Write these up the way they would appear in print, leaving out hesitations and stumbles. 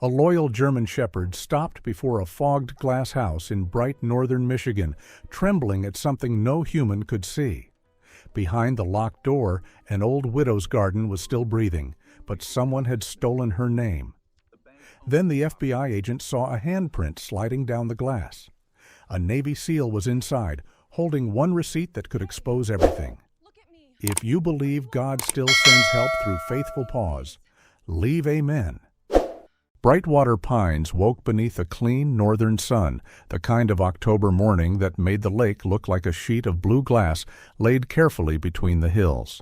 A loyal German shepherd stopped before a fogged glass house in bright northern Michigan, trembling at something no human could see. Behind the locked door, an old widow's garden was still breathing, but someone had stolen her name. Then the FBI agent saw a handprint sliding down the glass. A Navy SEAL was inside, holding one receipt that could expose everything. If you believe God still sends help through faithful paws, leave amen. Brightwater pines woke beneath a clean northern sun, the kind of October morning that made the lake look like a sheet of blue glass laid carefully between the hills.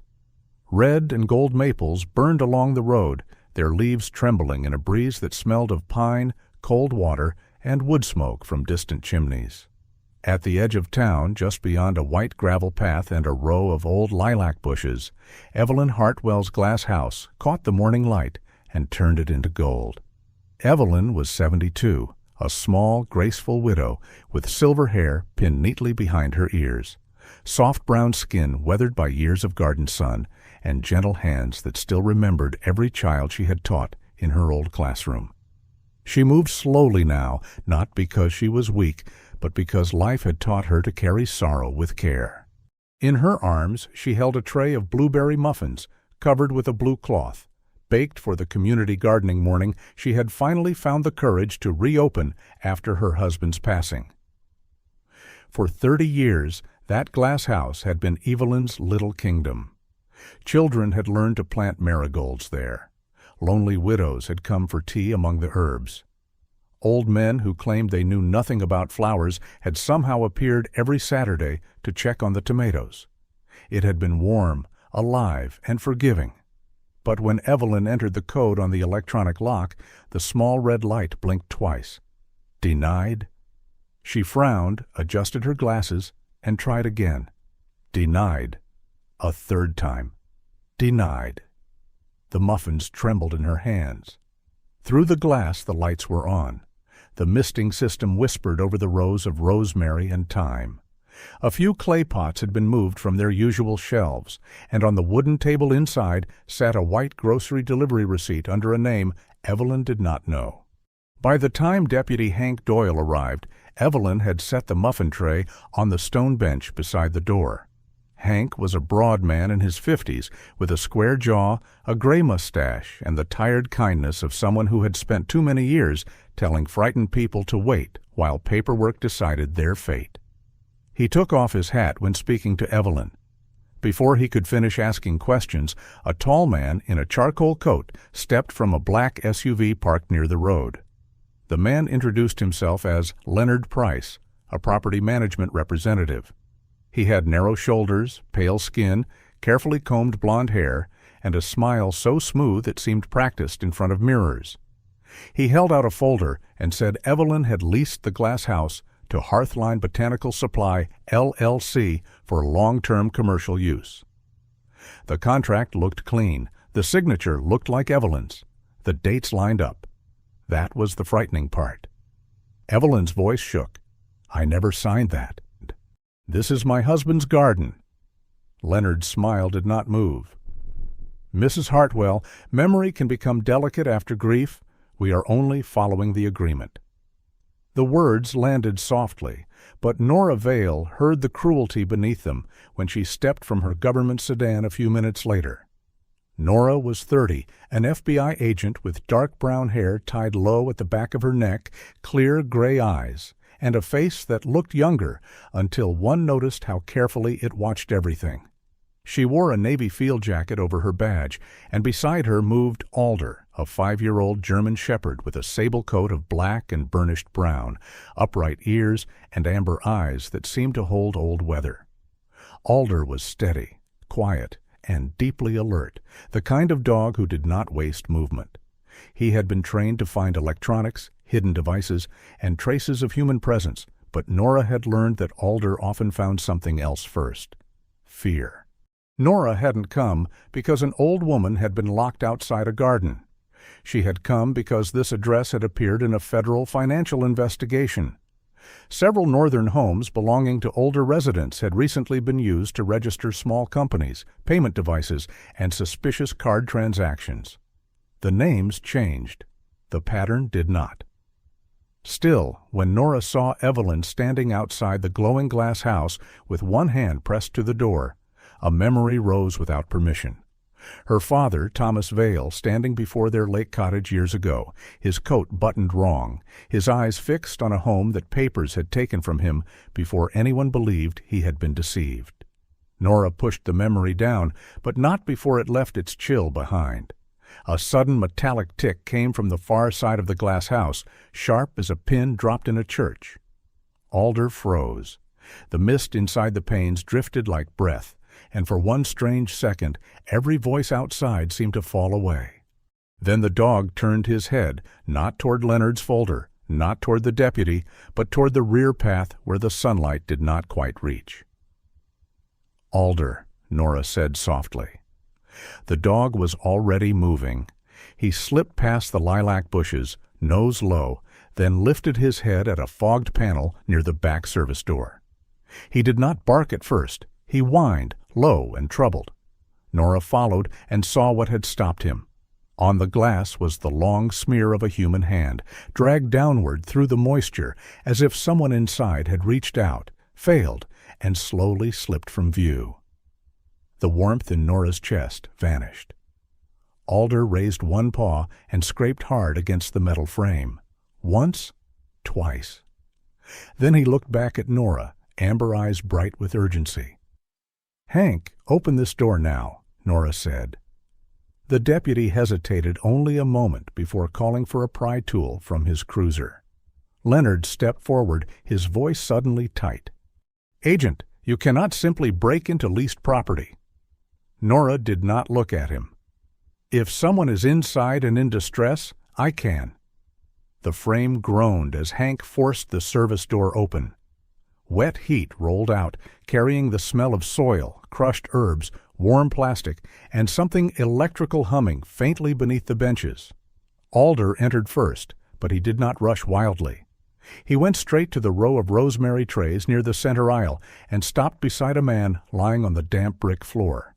Red and gold maples burned along the road, their leaves trembling in a breeze that smelled of pine, cold water, and wood smoke from distant chimneys. At the edge of town, just beyond a white gravel path and a row of old lilac bushes, Evelyn Hartwell's glass house caught the morning light and turned it into gold. Evelyn was 72, a small, graceful widow with silver hair pinned neatly behind her ears, soft brown skin weathered by years of garden sun, and gentle hands that still remembered every child she had taught in her old classroom. She moved slowly now, not because she was weak, but because life had taught her to carry sorrow with care. In her arms she held a tray of blueberry muffins covered with a blue cloth. Baked for the community gardening morning she had finally found the courage to reopen after her husband's passing. For 30 years, that glass house had been Evelyn's little kingdom. Children had learned to plant marigolds there. Lonely widows had come for tea among the herbs. Old men who claimed they knew nothing about flowers had somehow appeared every Saturday to check on the tomatoes. It had been warm, alive, and forgiving. But when Evelyn entered the code on the electronic lock, the small red light blinked twice. Denied? She frowned, adjusted her glasses, and tried again. Denied. A third time. Denied. The muffins trembled in her hands. Through the glass the lights were on. The misting system whispered over the rows of rosemary and thyme. A few clay pots had been moved from their usual shelves, and on the wooden table inside sat a white grocery delivery receipt under a name Evelyn did not know. By the time Deputy Hank Doyle arrived, Evelyn had set the muffin tray on the stone bench beside the door. Hank was a broad man in his 50s, with a square jaw, a gray mustache, and the tired kindness of someone who had spent too many years telling frightened people to wait while paperwork decided their fate. He took off his hat when speaking to Evelyn. Before he could finish asking questions, a tall man in a charcoal coat stepped from a black SUV parked near the road. The man introduced himself as Leonard Price, a property management representative. He had narrow shoulders, pale skin, carefully combed blonde hair, and a smile so smooth it seemed practiced in front of mirrors. He held out a folder and said Evelyn had leased the glass house to Hearthline Botanical Supply, LLC, for long-term commercial use. The contract looked clean. The signature looked like Evelyn's. The dates lined up. That was the frightening part. Evelyn's voice shook. "I never signed that. This is my husband's garden." Leonard's smile did not move. "Mrs. Hartwell, memory can become delicate after grief. We are only following the agreement." The words landed softly, but Nora Vale heard the cruelty beneath them when she stepped from her government sedan a few minutes later. Nora was 30, an FBI agent with dark brown hair tied low at the back of her neck, clear gray eyes, and a face that looked younger until one noticed how carefully it watched everything. She wore a navy field jacket over her badge, and beside her moved Alder, a 5-year-old German shepherd with a sable coat of black and burnished brown, upright ears, and amber eyes that seemed to hold old weather. Alder was steady, quiet, and deeply alert, the kind of dog who did not waste movement. He had been trained to find electronics, hidden devices, and traces of human presence, but Nora had learned that Alder often found something else first: fear. Nora hadn't come because an old woman had been locked outside a garden. She had come because this address had appeared in a federal financial investigation. Several northern homes belonging to older residents had recently been used to register small companies, payment devices, and suspicious card transactions. The names changed. The pattern did not. Still, when Nora saw Evelyn standing outside the glowing glass house with one hand pressed to the door, a memory rose without permission. Her father, Thomas Vale, standing before their lake cottage years ago, his coat buttoned wrong, his eyes fixed on a home that papers had taken from him before anyone believed he had been deceived. Nora pushed the memory down, but not before it left its chill behind. A sudden metallic tick came from the far side of the glass house, sharp as a pin dropped in a church. Alder froze. The mist inside the panes drifted like breath, and for one strange second every voice outside seemed to fall away. Then the dog turned his head, not toward Leonard's folder, not toward the deputy, but toward the rear path where the sunlight did not quite reach. "Alder," Nora said softly. The dog was already moving. He slipped past the lilac bushes, nose low, then lifted his head at a fogged panel near the back service door. He did not bark at first. He whined, low and troubled. Nora followed and saw what had stopped him. On the glass was the long smear of a human hand, dragged downward through the moisture, as if someone inside had reached out, failed, and slowly slipped from view. The warmth in Nora's chest vanished. Alder raised one paw and scraped hard against the metal frame. Once, twice. Then he looked back at Nora, amber eyes bright with urgency. "Hank, open this door now," Nora said. The deputy hesitated only a moment before calling for a pry tool from his cruiser. Leonard stepped forward, his voice suddenly tight. "Agent, you cannot simply break into leased property." Nora did not look at him. "If someone is inside and in distress, I can." The frame groaned as Hank forced the service door open. Wet heat rolled out, carrying the smell of soil, crushed herbs, warm plastic, and something electrical humming faintly beneath the benches. Alder entered first, but he did not rush wildly. He went straight to the row of rosemary trays near the center aisle and stopped beside a man lying on the damp brick floor.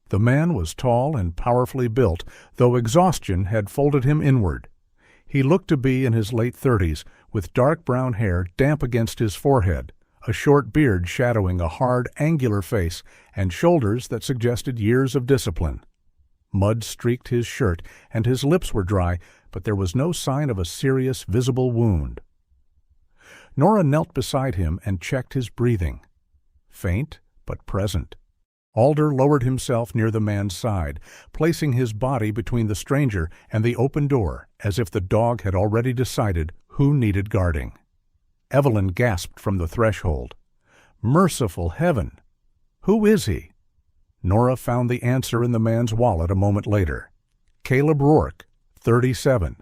The man was tall and powerfully built, though exhaustion had folded him inward. He looked to be in his late 30s, with dark brown hair damp against his forehead, a short beard shadowing a hard, angular face, and shoulders that suggested years of discipline. Mud streaked his shirt, and his lips were dry, but there was no sign of a serious, visible wound. Nora knelt beside him and checked his breathing. Faint, but present. Alder lowered himself near the man's side, placing his body between the stranger and the open door, as if the dog had already decided who needed guarding. Evelyn gasped from the threshold. "Merciful heaven! Who is he?" Nora found the answer in the man's wallet a moment later. Caleb Rourke, 37,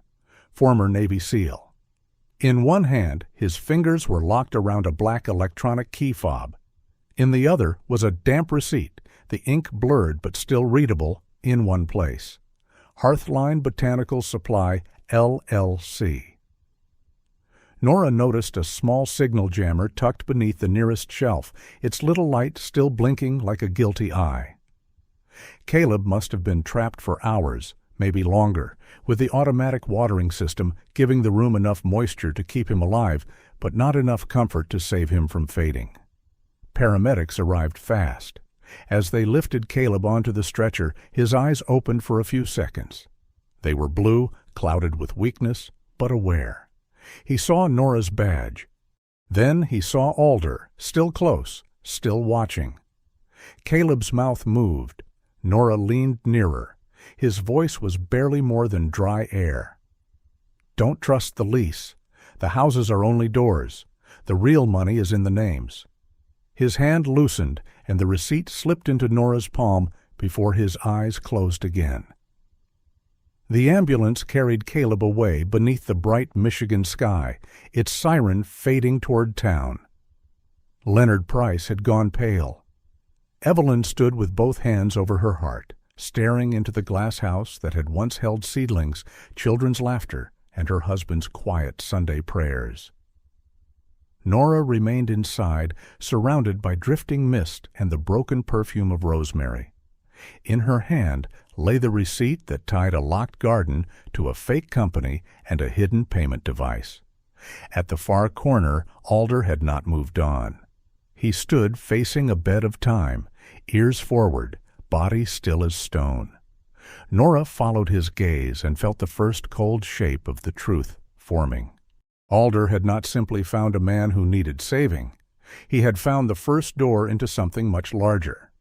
former Navy SEAL. In one hand, his fingers were locked around a black electronic key fob. In the other was a damp receipt, the ink blurred but still readable, in one place. Hearthline Botanical Supply, LLC. Nora noticed a small signal jammer tucked beneath the nearest shelf, its little light still blinking like a guilty eye. Caleb must have been trapped for hours, maybe longer, with the automatic watering system giving the room enough moisture to keep him alive, but not enough comfort to save him from fading. Paramedics arrived fast. As they lifted Caleb onto the stretcher, his eyes opened for a few seconds. They were blue, clouded with weakness, but aware. He saw Nora's badge. Then he saw Alder, still close, still watching. Caleb's mouth moved. Nora leaned nearer. His voice was barely more than dry air. "Don't trust the lease. The houses are only doors. The real money is in the names." His hand loosened, and the receipt slipped into Nora's palm before his eyes closed again. The ambulance carried Caleb away beneath the bright Michigan sky, its siren fading toward town. Leonard Price had gone pale. Evelyn stood with both hands over her heart, staring into the glass house that had once held seedlings, children's laughter, and her husband's quiet Sunday prayers. Nora remained inside, surrounded by drifting mist and the broken perfume of rosemary. In her hand lay the receipt that tied a locked garden to a fake company and a hidden payment device. At the far corner, Alder had not moved on. He stood facing a bed of time, ears forward, body still as stone. Nora followed his gaze and felt the first cold shape of the truth forming. Alder had not simply found a man who needed saving. He had found the first door into something much larger.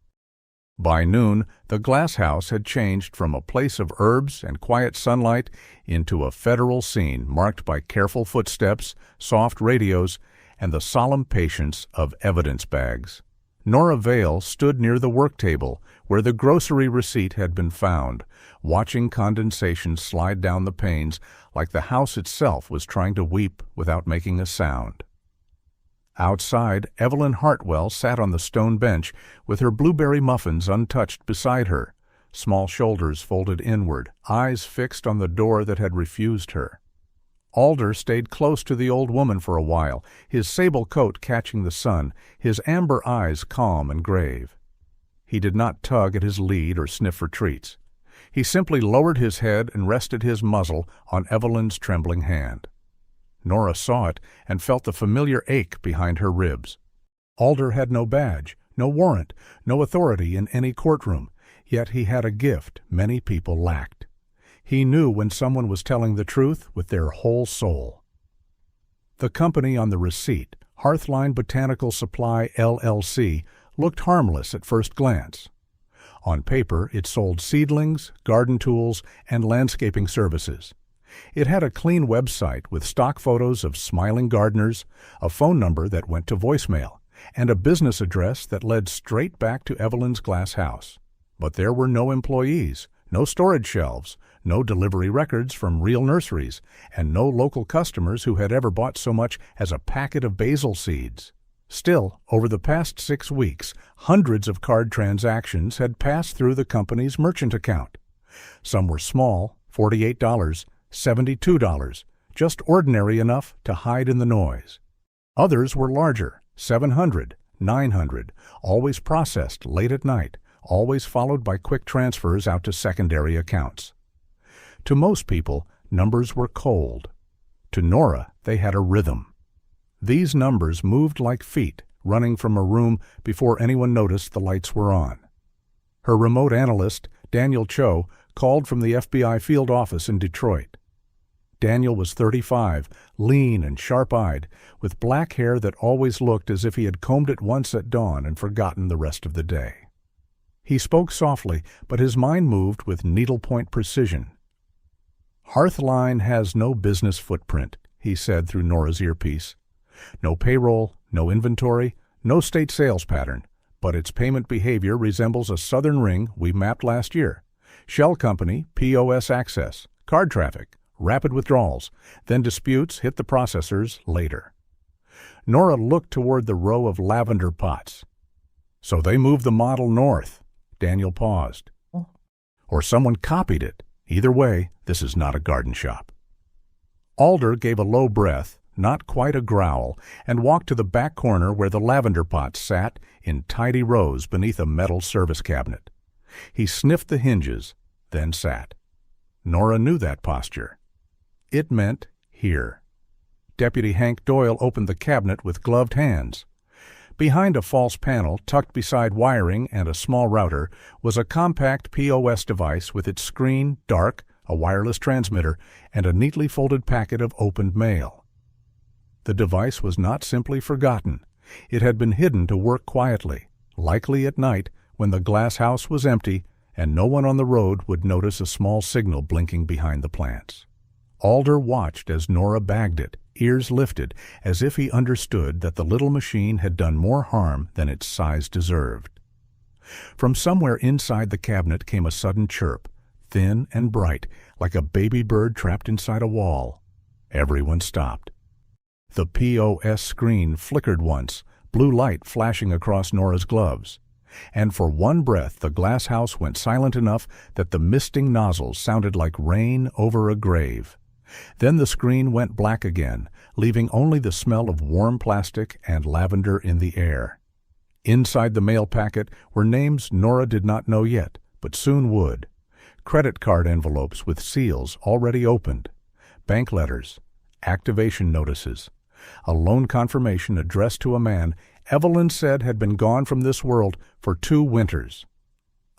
By noon, the glass house had changed from a place of herbs and quiet sunlight into a federal scene marked by careful footsteps, soft radios, and the solemn patience of evidence bags. Nora Vale stood near the work table where the grocery receipt had been found, watching condensation slide down the panes like the house itself was trying to weep without making a sound. Outside, Evelyn Hartwell sat on the stone bench with her blueberry muffins untouched beside her, small shoulders folded inward, eyes fixed on the door that had refused her. Alder stayed close to the old woman for a while, his sable coat catching the sun, his amber eyes calm and grave. He did not tug at his lead or sniff for treats. He simply lowered his head and rested his muzzle on Evelyn's trembling hand. Nora saw it and felt the familiar ache behind her ribs. Alder had no badge, no warrant, no authority in any courtroom, yet he had a gift many people lacked. He knew when someone was telling the truth with their whole soul. The company on the receipt, Hearthline Botanical Supply, LLC, looked harmless at first glance. On paper, it sold seedlings, garden tools, and landscaping services. It had a clean website with stock photos of smiling gardeners, a phone number that went to voicemail, and a business address that led straight back to Evelyn's glass house. But there were no employees, no storage shelves, no delivery records from real nurseries, and no local customers who had ever bought so much as a packet of basil seeds. Still, over the past 6 weeks, hundreds of card transactions had passed through the company's merchant account. Some were small, $48, $72, just ordinary enough to hide in the noise. Others were larger, $700, $900, always processed late at night, always followed by quick transfers out to secondary accounts. To most people, numbers were cold. To Nora, they had a rhythm. These numbers moved like feet, running from a room before anyone noticed the lights were on. Her remote analyst, Daniel Cho, called from the FBI field office in Detroit. Daniel was 35, lean and sharp-eyed, with black hair that always looked as if he had combed it once at dawn and forgotten the rest of the day. He spoke softly, but his mind moved with needlepoint precision. "Hearthline has no business footprint," he said through Nora's earpiece. "No payroll, no inventory, no state sales pattern, but its payment behavior resembles a southern ring we mapped last year. Shell company, POS access, card traffic, rapid withdrawals, then disputes hit the processors later." Nora looked toward the row of lavender pots. "So they moved the model north." Daniel paused. "Or someone copied it. Either way, this is not a garden shop." Alder gave a low breath, not quite a growl, and walked to the back corner where the lavender pots sat in tidy rows beneath a metal service cabinet. He sniffed the hinges, then sat. Nora knew that posture. It meant here. Deputy Hank Doyle opened the cabinet with gloved hands. Behind a false panel, tucked beside wiring and a small router, was a compact POS device with its screen dark, a wireless transmitter, and a neatly folded packet of opened mail. The device was not simply forgotten. It had been hidden to work quietly, likely at night when the glass house was empty and no one on the road would notice a small signal blinking behind the plants. Alder watched as Nora bagged it, ears lifted, as if he understood that the little machine had done more harm than its size deserved. From somewhere inside the cabinet came a sudden chirp, thin and bright, like a baby bird trapped inside a wall. Everyone stopped. The POS screen flickered once, blue light flashing across Nora's gloves. And for one breath the glass house went silent enough that the misting nozzles sounded like rain over a grave. Then the screen went black again, leaving only the smell of warm plastic and lavender in the air. Inside the mail packet were names Nora did not know yet, but soon would. Credit card envelopes with seals already opened. Bank letters. Activation notices. A loan confirmation addressed to a man Evelyn said had been gone from this world for 2 winters.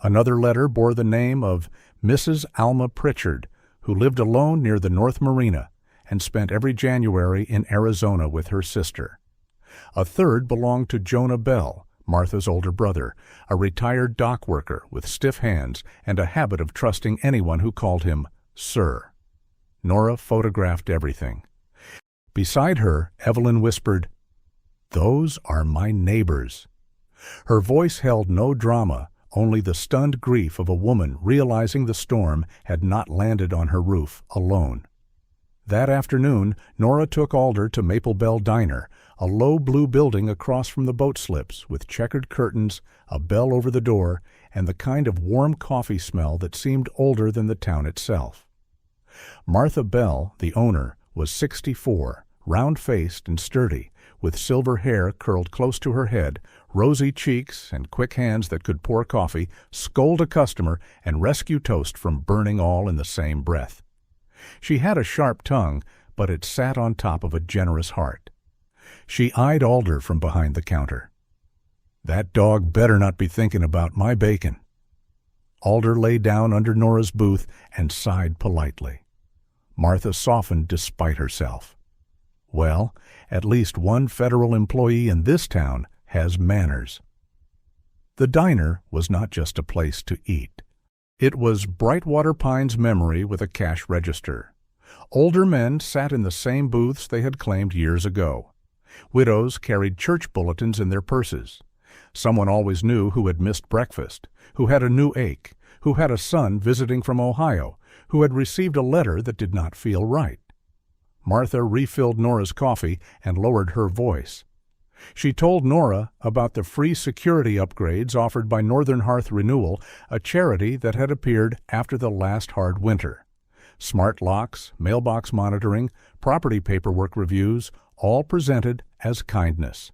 Another letter bore the name of Mrs. Alma Pritchard, who lived alone near the North Marina and spent every January in Arizona with her sister. A third belonged to Jonah Bell, Martha's older brother, a retired dock worker with stiff hands and a habit of trusting anyone who called him Sir. Nora photographed everything. Beside her, Evelyn whispered, "Those are my neighbors." Her voice held no drama, only the stunned grief of a woman realizing the storm had not landed on her roof alone. That afternoon, Nora took Alder to Maple Bell Diner, a low blue building across from the boat slips with checkered curtains, a bell over the door, and the kind of warm coffee smell that seemed older than the town itself. Martha Bell, the owner, was 64, round-faced and sturdy, with silver hair curled close to her head, rosy cheeks, and quick hands that could pour coffee, scold a customer, and rescue toast from burning all in the same breath. She had a sharp tongue, but it sat on top of a generous heart. She eyed Alder from behind the counter. "That dog better not be thinking about my bacon." Alder lay down under Nora's booth and sighed politely. Martha softened despite herself. Well, at least one federal employee in this town has manners. The diner was not just a place to eat. It was Brightwater Pine's memory with a cash register. Older men sat in the same booths they had claimed years ago. Widows carried church bulletins in their purses. Someone always knew who had missed breakfast, who had a new ache, who had a son visiting from Ohio, who had received a letter that did not feel right. Martha refilled Nora's coffee and lowered her voice. She told Nora about the free security upgrades offered by Northern Hearth Renewal, a charity that had appeared after the last hard winter. Smart locks, mailbox monitoring, property paperwork reviews, all presented as kindness.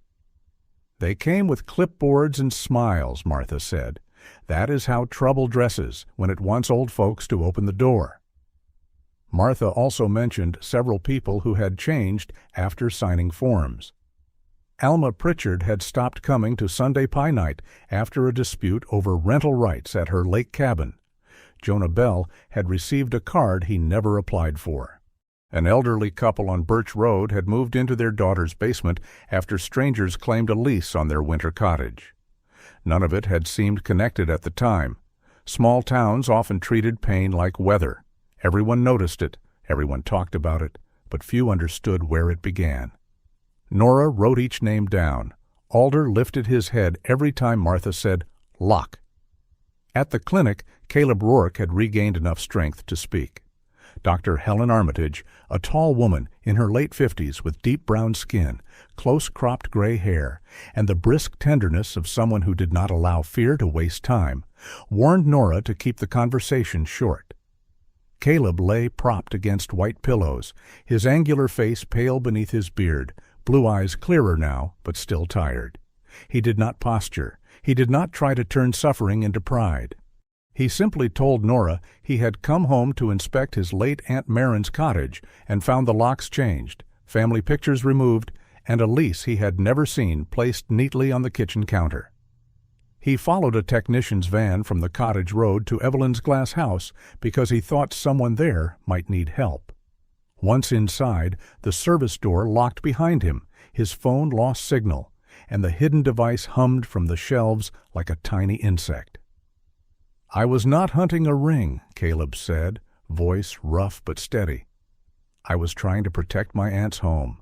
"They came with clipboards and smiles," Martha said. "That is how trouble dresses when it wants old folks to open the door." Martha also mentioned several people who had changed after signing forms. Alma Pritchard had stopped coming to Sunday pie night after a dispute over rental rights at her lake cabin. Jonah Bell had received a card he never applied for. An elderly couple on Birch Road had moved into their daughter's basement after strangers claimed a lease on their winter cottage. None of it had seemed connected at the time. Small towns often treated pain like weather. Everyone noticed it, everyone talked about it, but few understood where it began. Nora wrote each name down. Alder lifted his head every time Martha said, "Lock." At the clinic, Caleb Rourke had regained enough strength to speak. Dr. Helen Armitage, a tall woman in her late 50s with deep brown skin, close-cropped gray hair, and the brisk tenderness of someone who did not allow fear to waste time, warned Nora to keep the conversation short. Caleb lay propped against white pillows, his angular face pale beneath his beard, blue eyes clearer now, but still tired. He did not posture. He did not try to turn suffering into pride. He simply told Nora he had come home to inspect his late Aunt Marin's cottage and found the locks changed, family pictures removed, and a lease he had never seen placed neatly on the kitchen counter. He followed a technician's van from the cottage road to Evelyn's glass house because he thought someone there might need help. Once inside, the service door locked behind him, his phone lost signal, and the hidden device hummed from the shelves like a tiny insect. "I was not hunting a ring," Caleb said, voice rough but steady. "I was trying to protect my aunt's home."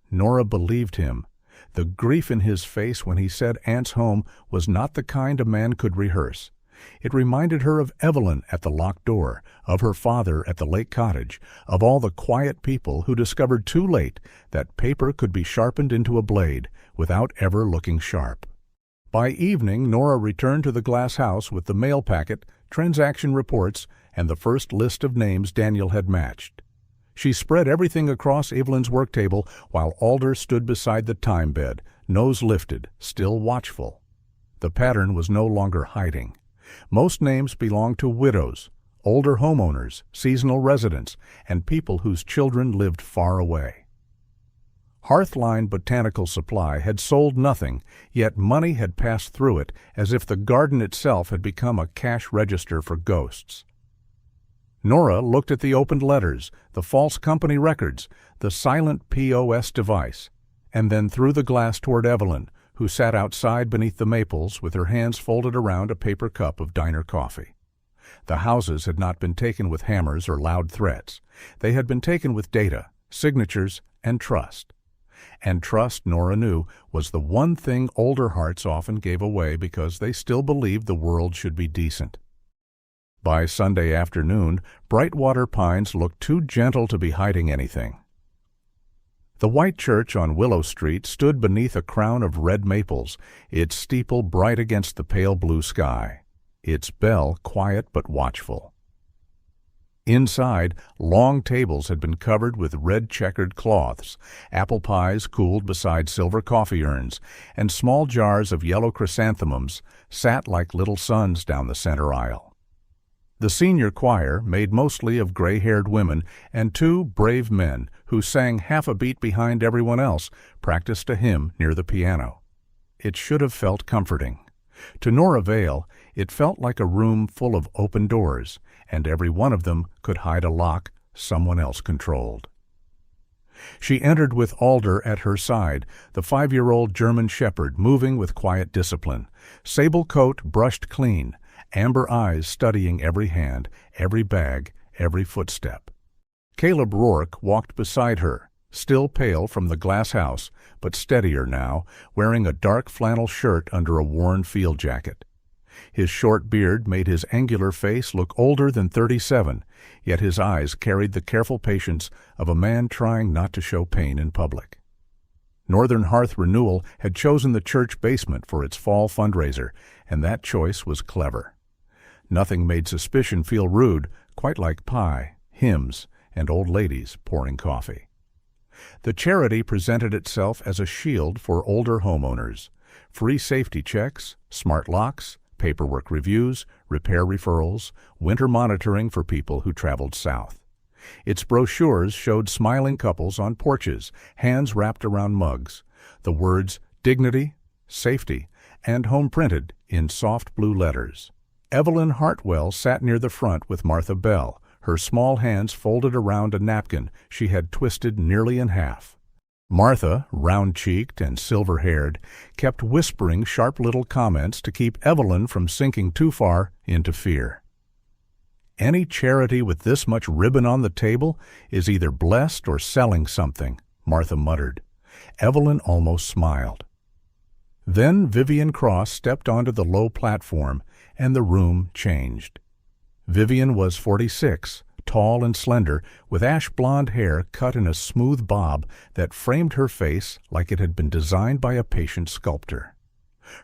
Nora believed him. The grief in his face when he said aunt's home was not the kind a man could rehearse. It reminded her of Evelyn at the locked door, of her father at the lake cottage, of all the quiet people who discovered too late that paper could be sharpened into a blade without ever looking sharp. By evening, Nora returned to the glass house with the mail packet, transaction reports, and the first list of names Daniel had matched. She spread everything across Evelyn's work table while Alder stood beside the time bed, nose lifted, still watchful. The pattern was no longer hiding. Most names belonged to widows, older homeowners, seasonal residents, and people whose children lived far away. Hearthline Botanical Supply had sold nothing, yet money had passed through it as if the garden itself had become a cash register for ghosts. Nora looked at the opened letters, the false company records, the silent POS device, and then threw the glass toward Evelyn, who sat outside beneath the maples with her hands folded around a paper cup of diner coffee. The houses had not been taken with hammers or loud threats. They had been taken with data, signatures, and trust. And trust, Nora knew, was the one thing older hearts often gave away because they still believed the world should be decent. By Sunday afternoon, Brightwater Pines looked too gentle to be hiding anything. The white church on Willow Street stood beneath a crown of red maples, its steeple bright against the pale blue sky, its bell quiet but watchful. Inside, long tables had been covered with red-checkered cloths, apple pies cooled beside silver coffee urns, and small jars of yellow chrysanthemums sat like little suns down the center aisle. The senior choir, made mostly of gray-haired women and two brave men who sang half a beat behind everyone else, practiced a hymn near the piano. It should have felt comforting. To Nora Vale, it felt like a room full of open doors, and every one of them could hide a lock someone else controlled. She entered with Alder at her side, the 5-year-old German shepherd moving with quiet discipline, sable coat brushed clean, amber eyes studying every hand, every bag, every footstep. Caleb Rourke walked beside her, still pale from the glass house, but steadier now, wearing a dark flannel shirt under a worn field jacket. His short beard made his angular face look older than 37, yet his eyes carried the careful patience of a man trying not to show pain in public. Northern Hearth Renewal had chosen the church basement for its fall fundraiser, and that choice was clever. Nothing made suspicion feel rude, quite like pie, hymns, and old ladies pouring coffee. The charity presented itself as a shield for older homeowners. Free safety checks, smart locks, paperwork reviews, repair referrals, winter monitoring for people who traveled south. Its brochures showed smiling couples on porches, hands wrapped around mugs, the words dignity, safety, and home printed in soft blue letters. Evelyn Hartwell sat near the front with Martha Bell, her small hands folded around a napkin she had twisted nearly in half. Martha, round-cheeked and silver-haired, kept whispering sharp little comments to keep Evelyn from sinking too far into fear. Any charity with this much ribbon on the table is either blessed or selling something, Martha muttered. Evelyn almost smiled. Then Vivian Cross stepped onto the low platform, and the room changed. Vivian was 46, tall and slender, with ash-blonde hair cut in a smooth bob that framed her face like it had been designed by a patient sculptor.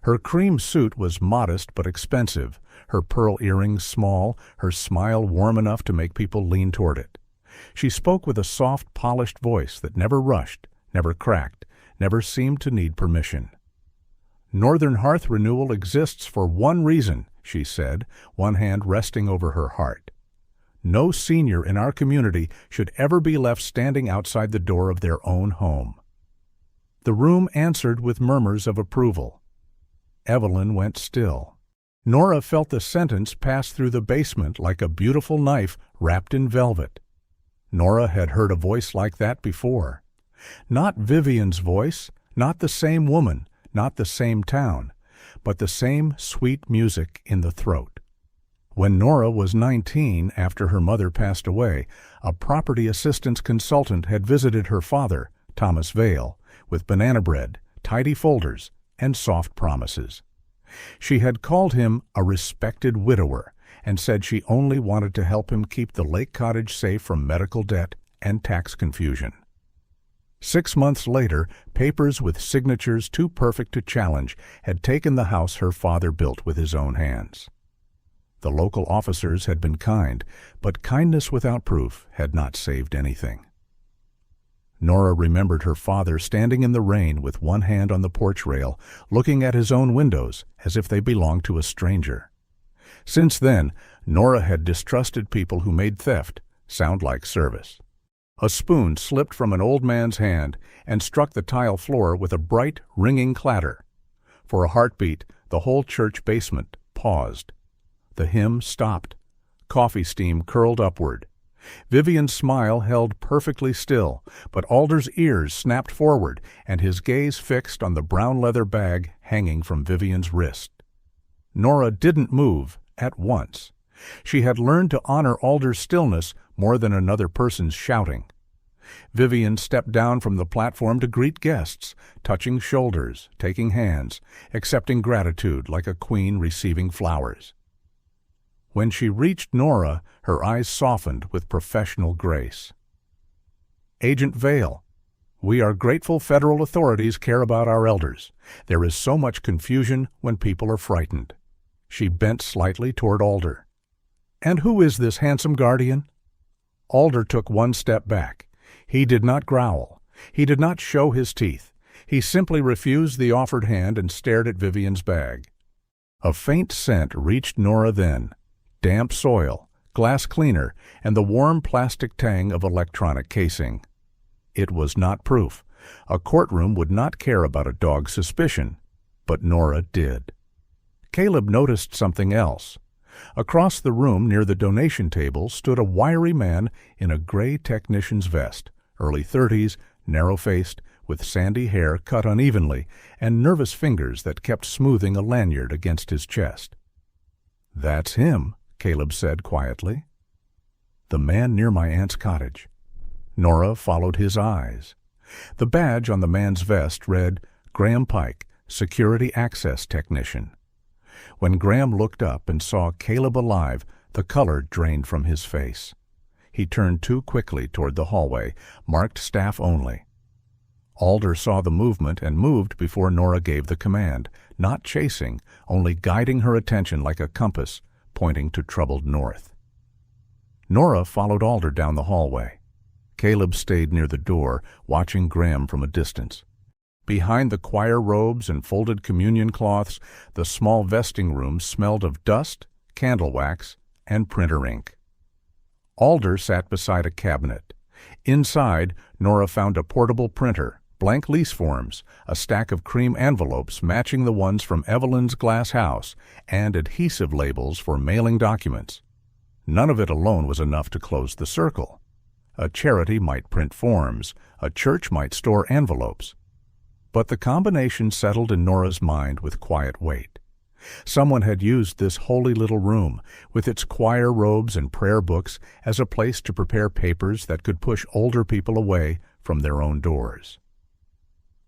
Her cream suit was modest but expensive, her pearl earrings small, her smile warm enough to make people lean toward it. She spoke with a soft, polished voice that never rushed, never cracked, never seemed to need permission. Northern Hearth Renewal exists for one reason, she said, one hand resting over her heart. No senior in our community should ever be left standing outside the door of their own home. The room answered with murmurs of approval. Evelyn went still. Nora felt the sentence pass through the basement like a beautiful knife wrapped in velvet. Nora had heard a voice like that before. Not Vivian's voice, not the same woman, not the same town, but the same sweet music in the throat. When Nora was 19, after her mother passed away, a property assistance consultant had visited her father, Thomas Vale, with banana bread, tidy folders, and soft promises. She had called him a respected widower and said she only wanted to help him keep the Lake Cottage safe from medical debt and tax confusion. 6 months later, papers with signatures too perfect to challenge had taken the house her father built with his own hands. The local officers had been kind, but kindness without proof had not saved anything. Nora remembered her father standing in the rain with one hand on the porch rail, looking at his own windows as if they belonged to a stranger. Since then, Nora had distrusted people who made theft sound like service. A spoon slipped from an old man's hand and struck the tile floor with a bright, ringing clatter. For a heartbeat, the whole church basement paused. The hymn stopped. Coffee steam curled upward. Vivian's smile held perfectly still, but Alder's ears snapped forward and his gaze fixed on the brown leather bag hanging from Vivian's wrist. Nora didn't move at once. She had learned to honor Alder's stillness more than another person's shouting. Vivian stepped down from the platform to greet guests, touching shoulders, taking hands, accepting gratitude like a queen receiving flowers. When she reached Nora, her eyes softened with professional grace. "Agent Vale, we are grateful federal authorities care about our elders. There is so much confusion when people are frightened." She bent slightly toward Alder. "And who is this handsome guardian?" Alder took one step back. He did not growl. He did not show his teeth. He simply refused the offered hand and stared at Vivian's bag. A faint scent reached Nora then. Damp soil, glass cleaner, and the warm plastic tang of electronic casing. It was not proof. A courtroom would not care about a dog's suspicion, but Nora did. Caleb noticed something else. Across the room near the donation table stood a wiry man in a gray technician's vest, early 30s, narrow-faced, with sandy hair cut unevenly and nervous fingers that kept smoothing a lanyard against his chest. "That's him," Caleb said quietly. "The man near my aunt's cottage." Nora followed his eyes. The badge on the man's vest read, "Graham Pike, Security Access Technician." When Graham looked up and saw Caleb alive, the color drained from his face. He turned too quickly toward the hallway, marked staff only. Alder saw the movement and moved before Nora gave the command, not chasing, only guiding her attention like a compass, pointing to troubled north. Nora followed Alder down the hallway. Caleb stayed near the door, watching Graham from a distance. Behind the choir robes and folded communion cloths, the small vesting room smelled of dust, candle wax, and printer ink. Alder sat beside a cabinet. Inside, Nora found a portable printer, blank lease forms, a stack of cream envelopes matching the ones from Evelyn's glass house, and adhesive labels for mailing documents. None of it alone was enough to close the circle. A charity might print forms, a church might store envelopes. But the combination settled in Nora's mind with quiet weight. Someone had used this holy little room, with its choir robes and prayer books, as a place to prepare papers that could push older people away from their own doors.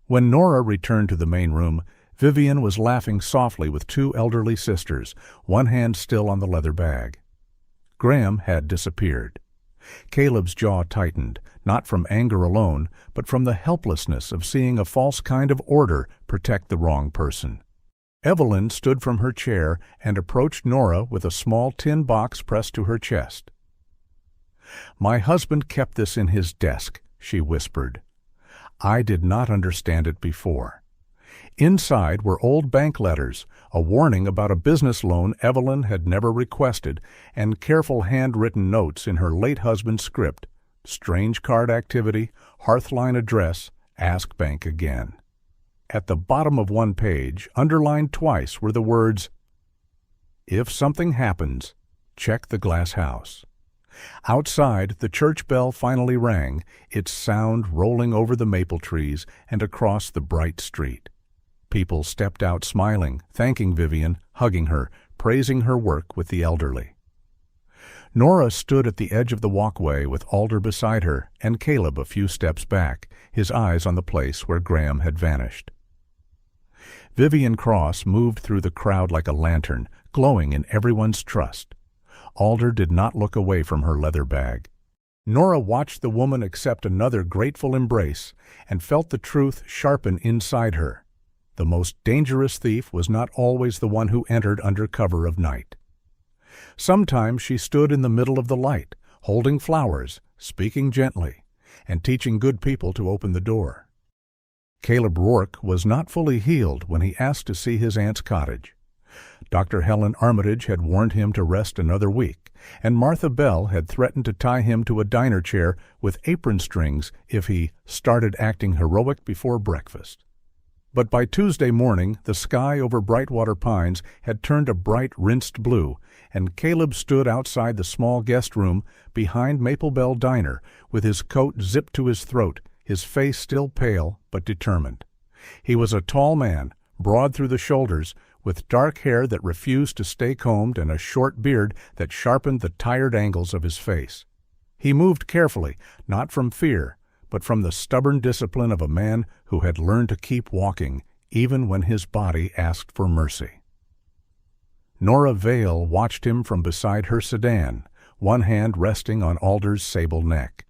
When Nora returned to the main room, Vivian was laughing softly with two elderly sisters, one hand still on the leather bag. Graham had disappeared. Caleb's jaw tightened, not from anger alone, but from the helplessness of seeing a false kind of order protect the wrong person. Evelyn stood from her chair and approached Nora with a small tin box pressed to her chest. "My husband kept this in his desk," she whispered. "I did not understand it before." Inside were old bank letters, a warning about a business loan Evelyn had never requested, and careful handwritten notes in her late husband's script: strange card activity, Hearthline address, ask bank again. At the bottom of one page, underlined twice, were the words, "If something happens, check the glass house." Outside, the church bell finally rang, its sound rolling over the maple trees and across the bright street. People stepped out smiling, thanking Vivian, hugging her, praising her work with the elderly. Nora stood at the edge of the walkway with Alder beside her and Caleb a few steps back, his eyes on the place where Graham had vanished. Vivian Cross moved through the crowd like a lantern, glowing in everyone's trust. Alder did not look away from her leather bag. Nora watched the woman accept another grateful embrace and felt the truth sharpen inside her. The most dangerous thief was not always the one who entered under cover of night. Sometimes she stood in the middle of the light, holding flowers, speaking gently, and teaching good people to open the door. Caleb Rourke was not fully healed when he asked to see his aunt's cottage. Dr. Helen Armitage had warned him to rest another week, and Martha Bell had threatened to tie him to a diner chair with apron strings if he started acting heroic before breakfast. But by Tuesday morning, the sky over Brightwater Pines had turned a bright rinsed blue, and Caleb stood outside the small guest room behind Maple Bell Diner with his coat zipped to his throat, his face still pale but determined. He was a tall man, broad through the shoulders, with dark hair that refused to stay combed and a short beard that sharpened the tired angles of his face. He moved carefully, not from fear, but from the stubborn discipline of a man who had learned to keep walking, even when his body asked for mercy. Nora Vale watched him from beside her sedan, one hand resting on Alder's sable neck.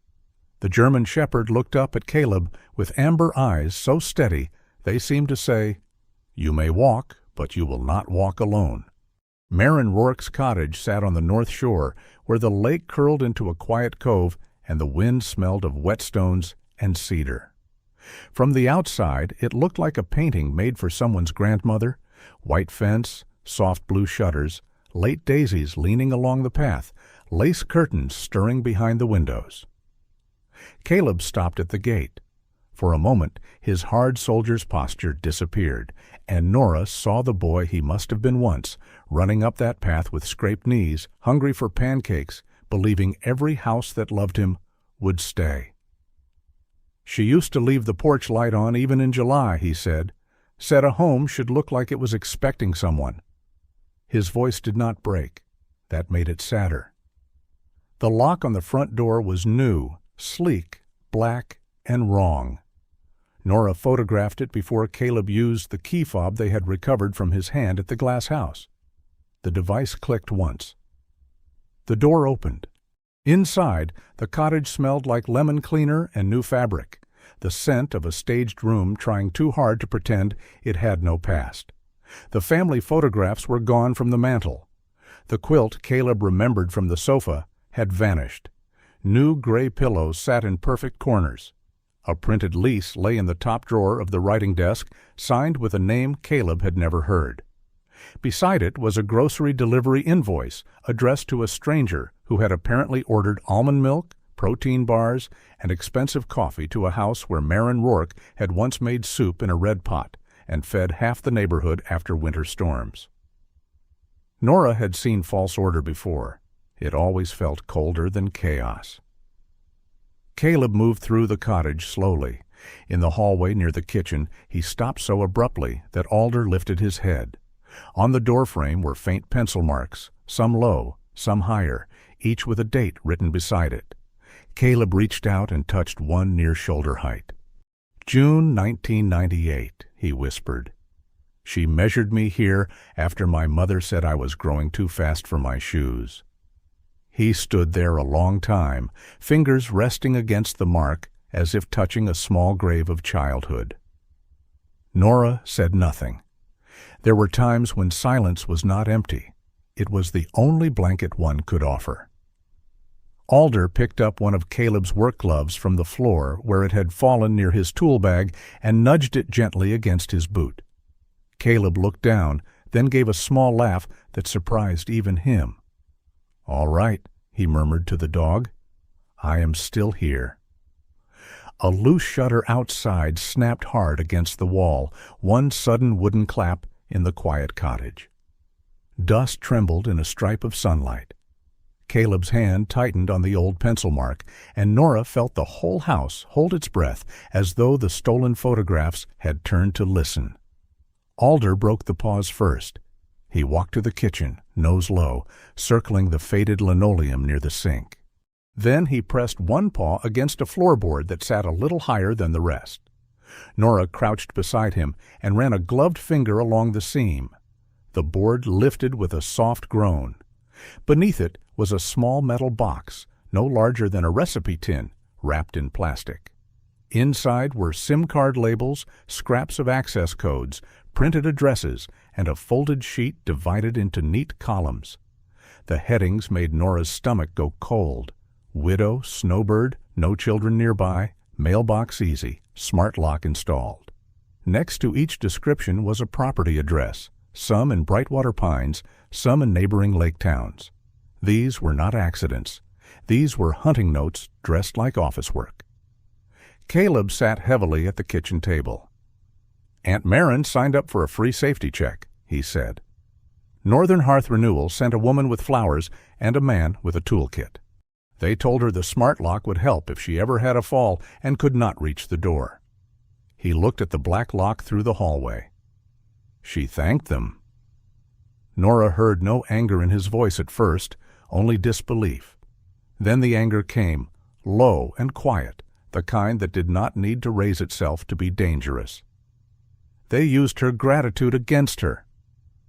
The German shepherd looked up at Caleb with amber eyes so steady they seemed to say, "You may walk, but you will not walk alone." Marin Rourke's cottage sat on the north shore, where the lake curled into a quiet cove and the wind smelled of whetstones and cedar. From the outside, it looked like a painting made for someone's grandmother: white fence, soft blue shutters, late daisies leaning along the path, lace curtains stirring behind the windows. Caleb stopped at the gate. For a moment, his hard soldier's posture disappeared, and Nora saw the boy he must have been once, running up that path with scraped knees, hungry for pancakes, believing every house that loved him would stay. "She used to leave the porch light on even in July," he said. "Said a home should look like it was expecting someone." His voice did not break. That made it sadder. The lock on the front door was new, sleek, black, and wrong. Nora photographed it before Caleb used the key fob they had recovered from his hand at the glass house. The device clicked once. The door opened. Inside, the cottage smelled like lemon cleaner and new fabric, the scent of a staged room trying too hard to pretend it had no past. The family photographs were gone from the mantel. The quilt Caleb remembered from the sofa had vanished. New gray pillows sat in perfect corners. A printed lease lay in the top drawer of the writing desk, signed with a name Caleb had never heard. Beside it was a grocery delivery invoice addressed to a stranger who had apparently ordered almond milk, protein bars, and expensive coffee to a house where Marin Rourke had once made soup in a red pot and fed half the neighborhood after winter storms. Nora had seen false order before. It always felt colder than chaos. Caleb moved through the cottage slowly. In the hallway near the kitchen, he stopped so abruptly that Alder lifted his head. On the doorframe were faint pencil marks, some low, some higher, each with a date written beside it. Caleb reached out and touched one near shoulder height. "June 1998, he whispered. "She measured me here after my mother said I was growing too fast for my shoes." He stood there a long time, fingers resting against the mark as if touching a small grave of childhood. Nora said nothing. There were times when silence was not empty. It was the only blanket one could offer. Alder picked up one of Caleb's work gloves from the floor where it had fallen near his tool bag and nudged it gently against his boot. Caleb looked down, then gave a small laugh that surprised even him. "All right," he murmured to the dog. "I am still here." A loose shutter outside snapped hard against the wall, one sudden wooden clap in the quiet cottage. Dust trembled in a stripe of sunlight. Caleb's hand tightened on the old pencil mark, and Nora felt the whole house hold its breath as though the stolen photographs had turned to listen. Alder broke the pause first. He walked to the kitchen, nose low, circling the faded linoleum near the sink. Then he pressed one paw against a floorboard that sat a little higher than the rest. Nora crouched beside him and ran a gloved finger along the seam. The board lifted with a soft groan. Beneath it was a small metal box, no larger than a recipe tin, wrapped in plastic. Inside were SIM card labels, scraps of access codes, printed addresses, and a folded sheet divided into neat columns. The headings made Nora's stomach go cold. Widow, snowbird, no children nearby, mailbox easy, smart lock installed. Next to each description was a property address, some in Brightwater Pines, some in neighboring lake towns. These were not accidents. These were hunting notes dressed like office work. Caleb sat heavily at the kitchen table. "Aunt Maren signed up for a free safety check," he said. Northern Hearth Renewal sent a woman with flowers and a man with a toolkit. They told her the smart lock would help if she ever had a fall and could not reach the door. He looked at the black lock through the hallway. She thanked them. Nora heard no anger in his voice at first, only disbelief. Then the anger came, low and quiet, the kind that did not need to raise itself to be dangerous. They used her gratitude against her.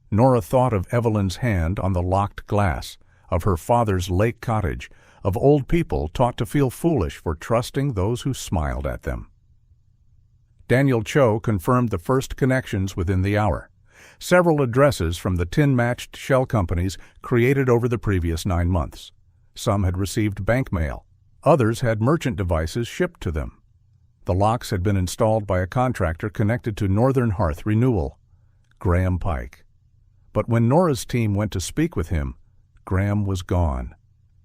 Nora thought of Evelyn's hand on the locked glass, of her father's lake cottage, of old people taught to feel foolish for trusting those who smiled at them. Daniel Cho confirmed the first connections within the hour. Several addresses from the tin-matched shell companies created over the previous 9 months. Some had received bank mail. Others had merchant devices shipped to them. The locks had been installed by a contractor connected to Northern Hearth Renewal, Graham Pike. But when Nora's team went to speak with him, Graham was gone.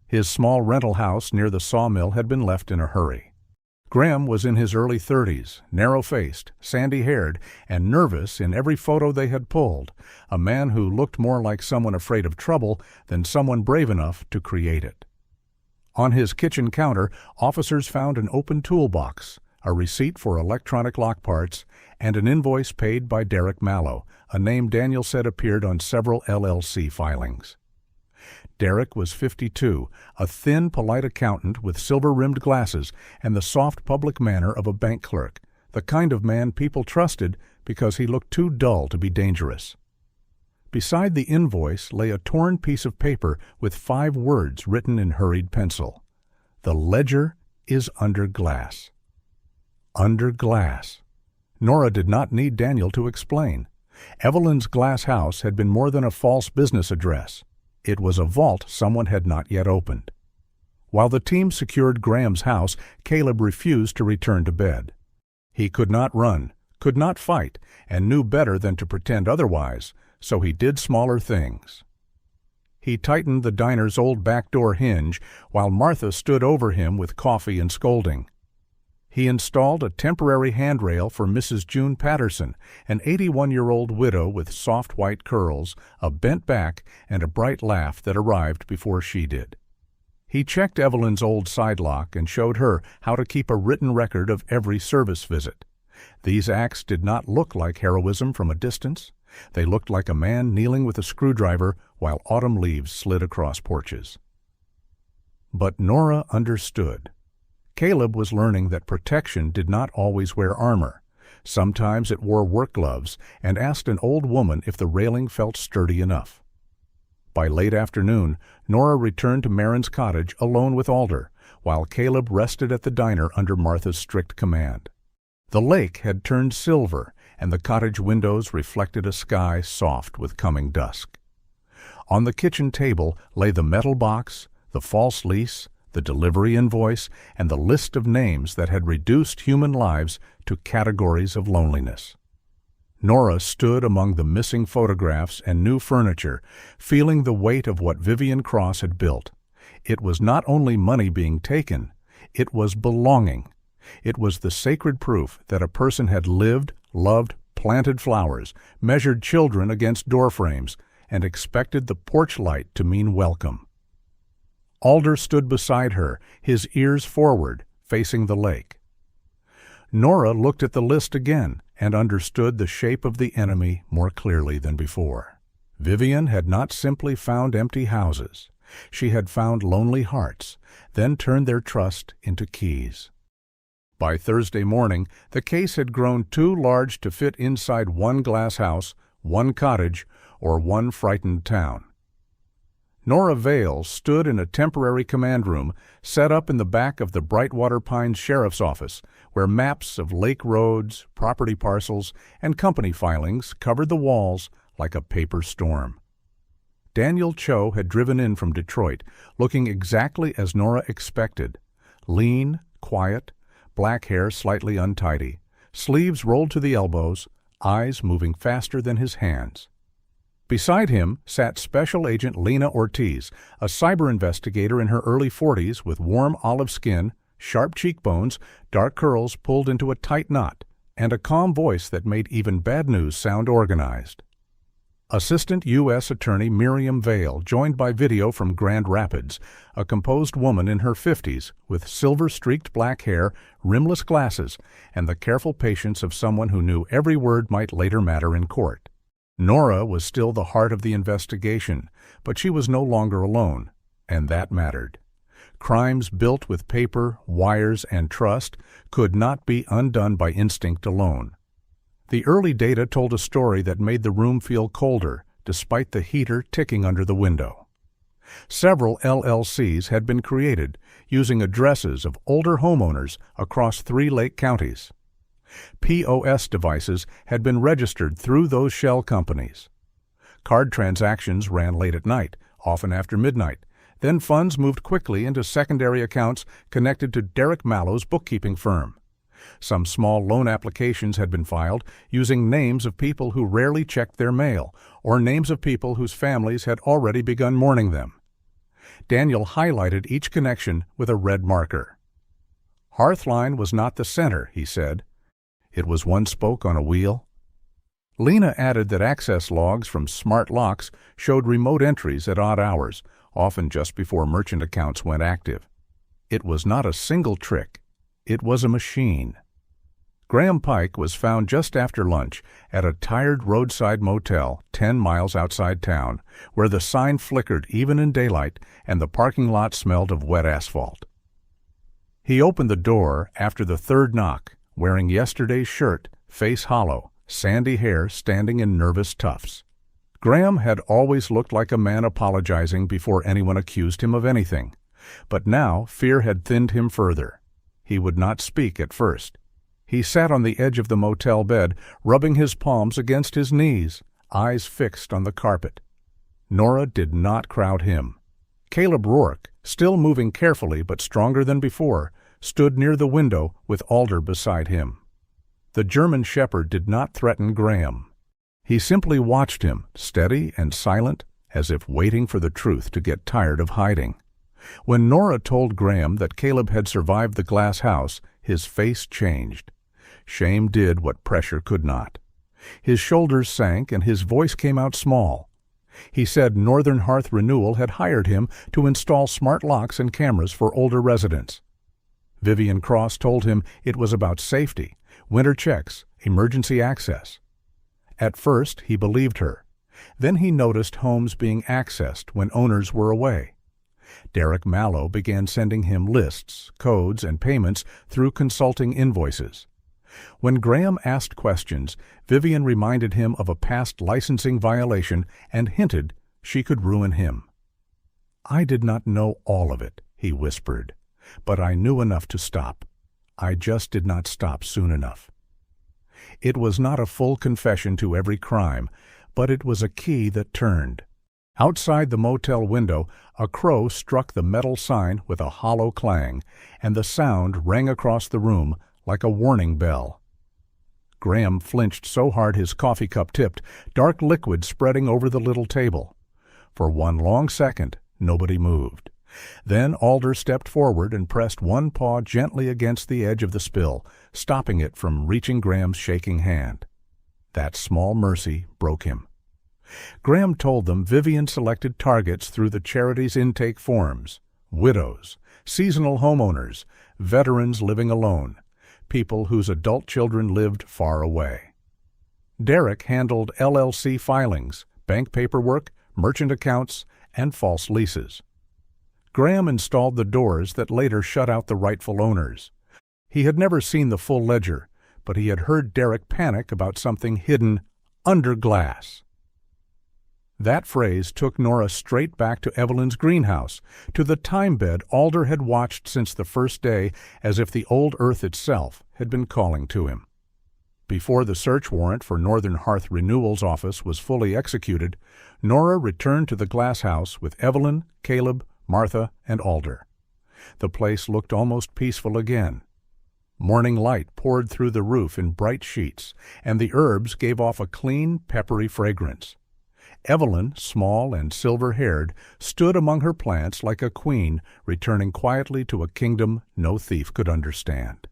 His small rental house near the sawmill had been left in a hurry. Graham was in his early 30s, narrow-faced, sandy-haired, and nervous in every photo they had pulled, a man who looked more like someone afraid of trouble than someone brave enough to create it. On his kitchen counter, officers found an open toolbox, a receipt for electronic lock parts, and an invoice paid by Derek Mallow, a name Daniel said appeared on several LLC filings. Derek was 52, a thin, polite accountant with silver-rimmed glasses and the soft public manner of a bank clerk, the kind of man people trusted because he looked too dull to be dangerous. Beside the invoice lay a torn piece of paper with 5 words written in hurried pencil. "The ledger is under glass." Under glass. Nora did not need Daniel to explain. Evelyn's glass house had been more than a false business address. It was a vault someone had not yet opened. While the team secured Graham's house, Caleb refused to return to bed. He could not run, could not fight, and knew better than to pretend otherwise, so he did smaller things. He tightened the diner's old back door hinge while Martha stood over him with coffee and scolding. He installed a temporary handrail for Mrs. June Patterson, an 81-year-old widow with soft white curls, a bent back, and a bright laugh that arrived before she did. He checked Evelyn's old side lock and showed her how to keep a written record of every service visit. These acts did not look like heroism from a distance. They looked like a man kneeling with a screwdriver while autumn leaves slid across porches. But Nora understood. Caleb was learning that protection did not always wear armor. Sometimes it wore work gloves and asked an old woman if the railing felt sturdy enough. By late afternoon, Nora returned to Maren's cottage alone with Alder, while Caleb rested at the diner under Martha's strict command. The lake had turned silver, and the cottage windows reflected a sky soft with coming dusk. On the kitchen table lay the metal box, the false lease, the delivery invoice, and the list of names that had reduced human lives to categories of loneliness. Nora stood among the missing photographs and new furniture, feeling the weight of what Vivian Cross had built. It was not only money being taken, it was belonging. It was the sacred proof that a person had lived, loved, planted flowers, measured children against doorframes, and expected the porch light to mean welcome. Alder stood beside her, his ears forward, facing the lake. Nora looked at the list again and understood the shape of the enemy more clearly than before. Vivian had not simply found empty houses. She had found lonely hearts, then turned their trust into keys. By Thursday morning, the case had grown too large to fit inside one glass house, one cottage, or one frightened town. Nora Vale stood in a temporary command room set up in the back of the Brightwater Pines Sheriff's Office, where maps of lake roads, property parcels, and company filings covered the walls like a paper storm. Daniel Cho had driven in from Detroit, looking exactly as Nora expected. Lean, quiet, black hair slightly untidy, sleeves rolled to the elbows, eyes moving faster than his hands. Beside him sat Special Agent Lena Ortiz, a cyber investigator in her early 40s with warm olive skin, sharp cheekbones, dark curls pulled into a tight knot, and a calm voice that made even bad news sound organized. Assistant U.S. Attorney Miriam Vale joined by video from Grand Rapids, a composed woman in her 50s with silver-streaked black hair, rimless glasses, and the careful patience of someone who knew every word might later matter in court. Nora was still the heart of the investigation, but she was no longer alone, and that mattered. Crimes built with paper, wires, and trust could not be undone by instinct alone. The early data told a story that made the room feel colder, despite the heater ticking under the window. Several LLCs had been created using addresses of older homeowners across 3 Lake counties. POS devices had been registered through those shell companies. Card transactions ran late at night, often after midnight. Then funds moved quickly into secondary accounts connected to Derek Mallow's bookkeeping firm. Some small loan applications had been filed using names of people who rarely checked their mail, or names of people whose families had already begun mourning them. Daniel highlighted each connection with a red marker. Hearthline was not the center, he said. It was one spoke on a wheel. Lena added that access logs from smart locks showed remote entries at odd hours, often just before merchant accounts went active. It was not a single trick. It was a machine. Graham Pike was found just after lunch at a tired roadside motel 10 miles outside town, where the sign flickered even in daylight and the parking lot smelled of wet asphalt. He opened the door after the third knock, wearing yesterday's shirt, face hollow, sandy hair standing in nervous tufts. Graham had always looked like a man apologizing before anyone accused him of anything, but now fear had thinned him further. He would not speak at first. He sat on the edge of the motel bed, rubbing his palms against his knees, eyes fixed on the carpet. Nora did not crowd him. Caleb Rourke, still moving carefully but stronger than before, stood near the window with Alder beside him. The German shepherd did not threaten Graham. He simply watched him, steady and silent, as if waiting for the truth to get tired of hiding. When Nora told Graham that Caleb had survived the glass house, his face changed. Shame did what pressure could not. His shoulders sank and his voice came out small. He said Northern Hearth Renewal had hired him to install smart locks and cameras for older residents. Vivian Cross told him it was about safety, winter checks, emergency access. At first, he believed her. Then he noticed homes being accessed when owners were away. Derek Mallow began sending him lists, codes, and payments through consulting invoices. When Graham asked questions, Vivian reminded him of a past licensing violation and hinted she could ruin him. "I did not know all of it," he whispered, "but I knew enough to stop. I just did not stop soon enough." It was not a full confession to every crime, but it was a key that turned. Outside the motel window, a crow struck the metal sign with a hollow clang, and the sound rang across the room like a warning bell. Graham flinched so hard his coffee cup tipped, dark liquid spreading over the little table. For one long second, nobody moved. Then Alder stepped forward and pressed one paw gently against the edge of the spill, stopping it from reaching Graham's shaking hand. That small mercy broke him. Graham told them Vivian selected targets through the charity's intake forms: widows, seasonal homeowners, veterans living alone, people whose adult children lived far away. Derek handled LLC filings, bank paperwork, merchant accounts, and false leases. Graham installed the doors that later shut out the rightful owners. He had never seen the full ledger, but he had heard Derek panic about something hidden under glass. That phrase took Nora straight back to Evelyn's greenhouse, to the time bed Alder had watched since the first day, as if the old earth itself had been calling to him. Before the search warrant for Northern Hearth Renewal's office was fully executed, Nora returned to the glass house with Evelyn, Caleb, Martha, and Alder. The place looked almost peaceful again. Morning light poured through the roof in bright sheets, and the herbs gave off a clean, peppery fragrance. Evelyn, small and silver-haired, stood among her plants like a queen returning quietly to a kingdom no thief could understand.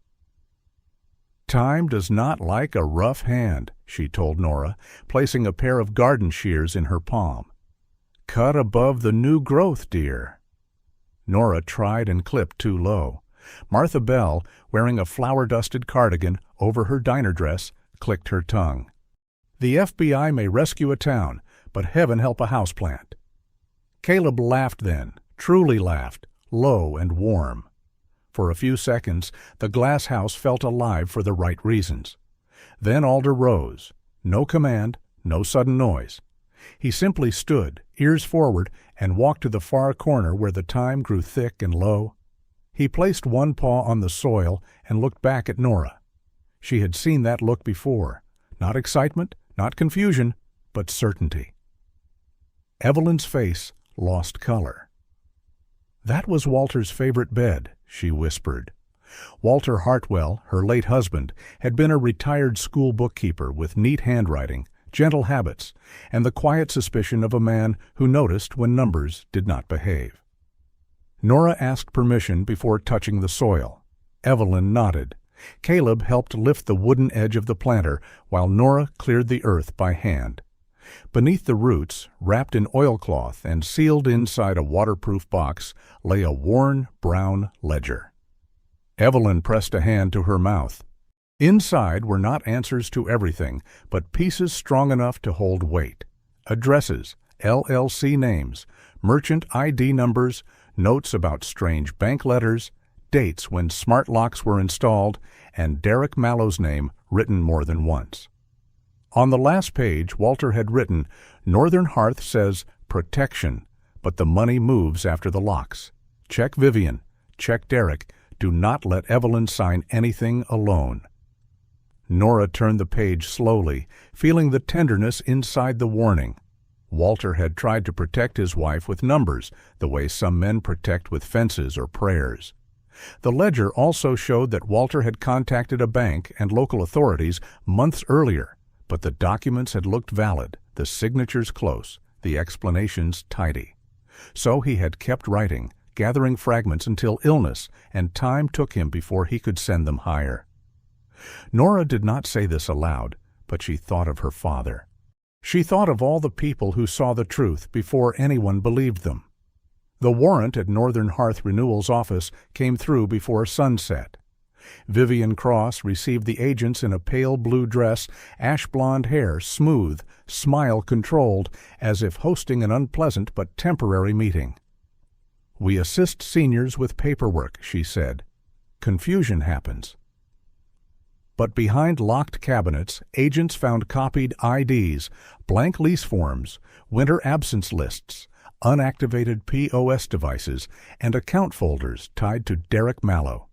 "Time does not like a rough hand," she told Nora, placing a pair of garden shears in her palm. "Cut above the new growth, dear." Nora tried and clipped too low. Martha Bell, wearing a flour-dusted cardigan over her diner dress, clicked her tongue. "The FBI may rescue a town, but heaven help a houseplant." Caleb laughed then, truly laughed, low and warm. For a few seconds, the glass house felt alive for the right reasons. Then Alder rose. No command, no sudden noise. He simply stood, ears forward, and walked to the far corner where the thyme grew thick and low. He placed one paw on the soil and looked back at Nora. She had seen that look before. Not excitement, not confusion, but certainty. Evelyn's face lost color. "That was Walter's favorite bed," she whispered. Walter Hartwell, her late husband, had been a retired school bookkeeper with neat handwriting, gentle habits, and the quiet suspicion of a man who noticed when numbers did not behave. Nora asked permission before touching the soil. Evelyn nodded. Caleb helped lift the wooden edge of the planter while Nora cleared the earth by hand. Beneath the roots, wrapped in oilcloth and sealed inside a waterproof box, lay a worn brown ledger. Evelyn pressed a hand to her mouth. Inside were not answers to everything, but pieces strong enough to hold weight. Addresses, LLC names, merchant ID numbers, notes about strange bank letters, dates when smart locks were installed, and Derek Mallow's name written more than once. On the last page, Walter had written, "Northern Hearth says protection, but the money moves after the locks. Check Vivian. Check Derek. Do not let Evelyn sign anything alone." Nora turned the page slowly, feeling the tenderness inside the warning. Walter had tried to protect his wife with numbers, the way some men protect with fences or prayers. The ledger also showed that Walter had contacted a bank and local authorities months earlier, but the documents had looked valid, the signatures close, the explanations tidy. So he had kept writing, gathering fragments until illness and time took him before he could send them higher. Nora did not say this aloud, but she thought of her father. She thought of all the people who saw the truth before anyone believed them. The warrant at Northern Hearth Renewal's office came through before sunset. Vivian Cross received the agents in a pale blue dress, ash-blonde hair smooth, smile controlled, as if hosting an unpleasant but temporary meeting. "We assist seniors with paperwork," she said. "Confusion happens." But behind locked cabinets, agents found copied IDs, blank lease forms, winter absence lists, unactivated POS devices, and account folders tied to Derek Mallow.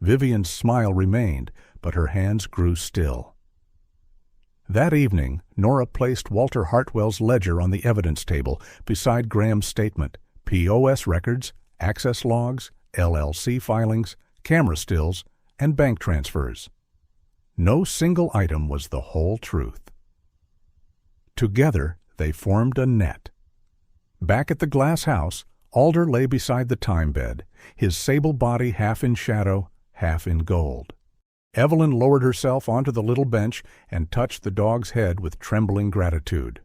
Vivian's smile remained, but her hands grew still. That evening, Nora placed Walter Hartwell's ledger on the evidence table beside Graham's statement, POS records, access logs, LLC filings, camera stills, and bank transfers. No single item was the whole truth. Together, they formed a net. Back at the glass house, Alder lay beside the thyme bed, his sable body half in shadow, half in gold. Evelyn lowered herself onto the little bench and touched the dog's head with trembling gratitude.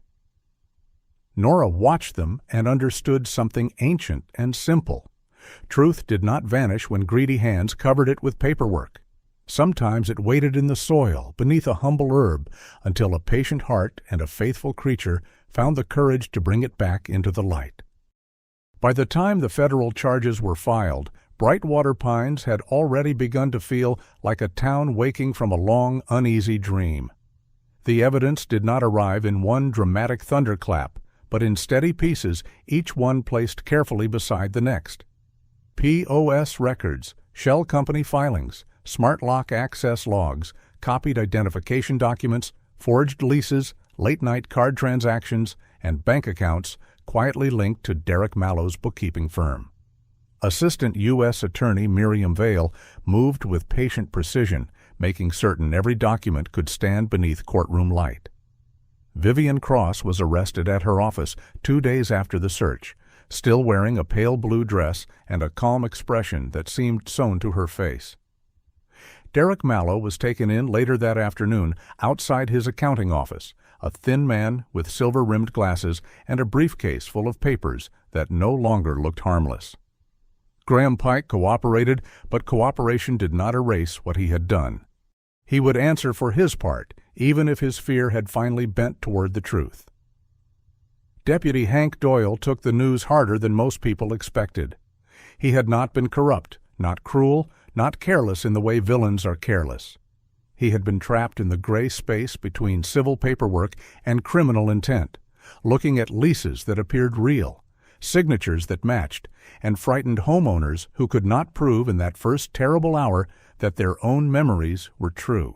Nora watched them and understood something ancient and simple. Truth did not vanish when greedy hands covered it with paperwork. Sometimes it waited in the soil, beneath a humble herb, until a patient heart and a faithful creature found the courage to bring it back into the light. By the time the federal charges were filed, Brightwater Pines had already begun to feel like a town waking from a long, uneasy dream. The evidence did not arrive in one dramatic thunderclap, but in steady pieces, each one placed carefully beside the next. POS records, shell company filings, smart lock access logs, copied identification documents, forged leases, late-night card transactions, and bank accounts quietly linked to Derek Mallow's bookkeeping firm. Assistant U.S. Attorney Miriam Vale moved with patient precision, making certain every document could stand beneath courtroom light. Vivian Cross was arrested at her office 2 days after the search, still wearing a pale blue dress and a calm expression that seemed sewn to her face. Derek Mallow was taken in later that afternoon outside his accounting office, a thin man with silver-rimmed glasses and a briefcase full of papers that no longer looked harmless. Graham Pike cooperated, but cooperation did not erase what he had done. He would answer for his part, even if his fear had finally bent toward the truth. Deputy Hank Doyle took the news harder than most people expected. He had not been corrupt, not cruel, not careless in the way villains are careless. He had been trapped in the gray space between civil paperwork and criminal intent, looking at leases that appeared real, signatures that matched, and frightened homeowners who could not prove in that first terrible hour that their own memories were true.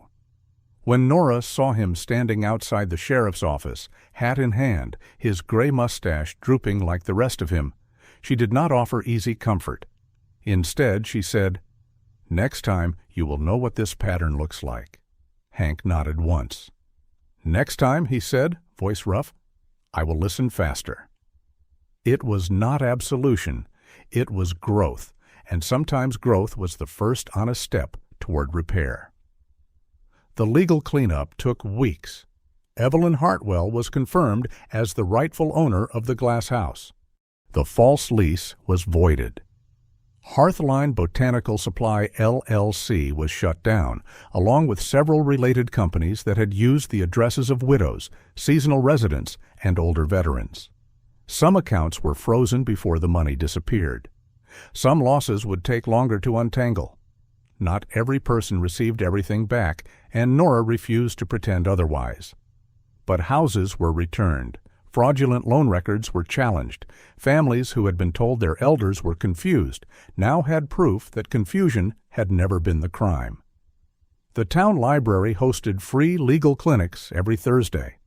When Nora saw him standing outside the sheriff's office, hat in hand, his gray mustache drooping like the rest of him, she did not offer easy comfort. Instead, she said, "Next time, you will know what this pattern looks like." Hank nodded once. "Next time," he said, voice rough, "I will listen faster." It was not absolution, it was growth, and sometimes growth was the first honest step toward repair. The legal cleanup took weeks. Evelyn Hartwell was confirmed as the rightful owner of the glass house. The false lease was voided. Hearthline Botanical Supply LLC was shut down, along with several related companies that had used the addresses of widows, seasonal residents, and older veterans. Some accounts were frozen before the money disappeared. Some losses would take longer to untangle. Not every person received everything back, and Nora refused to pretend otherwise. But houses were returned. Fraudulent loan records were challenged. Families who had been told their elders were confused now had proof that confusion had never been the crime. The town library hosted free legal clinics every Thursday.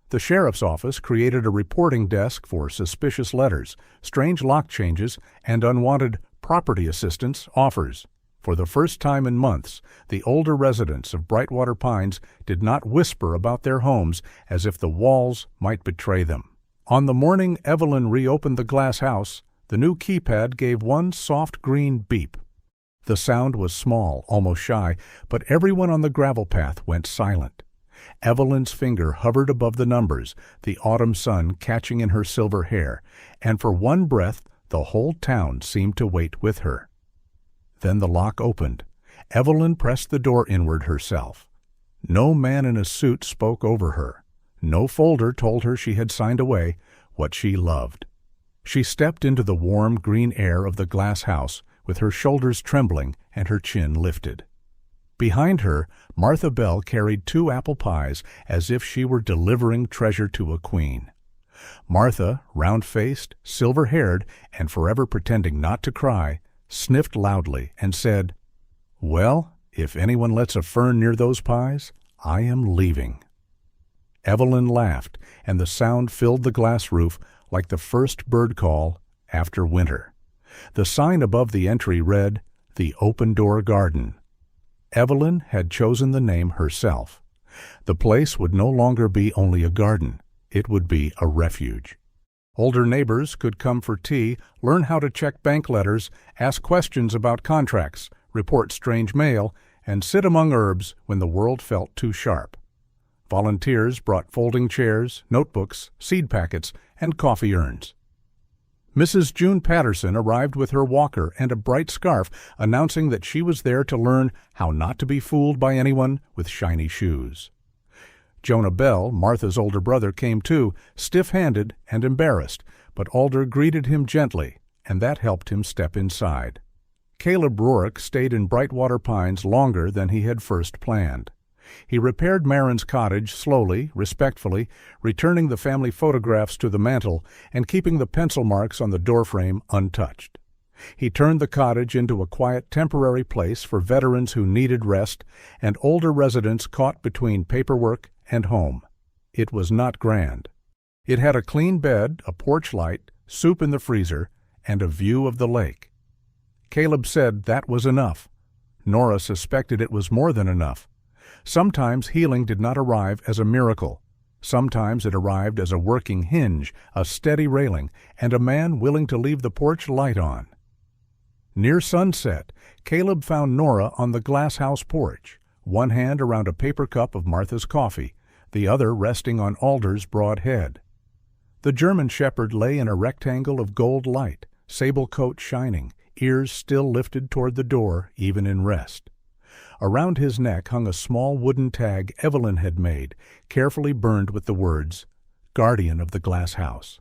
The sheriff's office created a reporting desk for suspicious letters, strange lock changes, and unwanted property assistance offers. For the first time in months, the older residents of Brightwater Pines did not whisper about their homes as if the walls might betray them. On the morning Evelyn reopened the glass house, the new keypad gave one soft green beep. The sound was small, almost shy, but everyone on the gravel path went silent. Evelyn's finger hovered above the numbers, the autumn sun catching in her silver hair, and for one breath the whole town seemed to wait with her. Then the lock opened. Evelyn pressed the door inward herself. No man in a suit spoke over her. No folder told her she had signed away what she loved. She stepped into the warm green air of the glass house with her shoulders trembling and her chin lifted. Behind her, Martha Bell carried 2 apple pies as if she were delivering treasure to a queen. Martha, round-faced, silver-haired, and forever pretending not to cry, sniffed loudly and said, "Well, if anyone lets a fern near those pies, I am leaving." Evelyn laughed, and the sound filled the glass roof like the first bird call after winter. The sign above the entry read, "The Open Door Garden." Evelyn had chosen the name herself. The place would no longer be only a garden. It would be a refuge. Older neighbors could come for tea, learn how to check bank letters, ask questions about contracts, report strange mail, and sit among herbs when the world felt too sharp. Volunteers brought folding chairs, notebooks, seed packets, and coffee urns. Mrs. June Patterson arrived with her walker and a bright scarf, announcing that she was there to learn how not to be fooled by anyone with shiny shoes. Jonah Bell, Martha's older brother, came too, stiff-handed and embarrassed, but Alder greeted him gently, and that helped him step inside. Caleb Rourke stayed in Brightwater Pines longer than he had first planned. He repaired Marin's cottage slowly, respectfully, returning the family photographs to the mantel and keeping the pencil marks on the doorframe untouched. He turned the cottage into a quiet temporary place for veterans who needed rest and older residents caught between paperwork and home. It was not grand. It had a clean bed, a porch light, soup in the freezer, and a view of the lake. Caleb said that was enough. Nora suspected it was more than enough. Sometimes healing did not arrive as a miracle. Sometimes it arrived as a working hinge, a steady railing, and a man willing to leave the porch light on. Near sunset, Caleb found Nora on the glass house porch, one hand around a paper cup of Martha's coffee, the other resting on Alder's broad head. The German shepherd lay in a rectangle of gold light, sable coat shining, ears still lifted toward the door, even in rest. Around his neck hung a small wooden tag Evelyn had made, carefully burned with the words, "Guardian of the Glass House."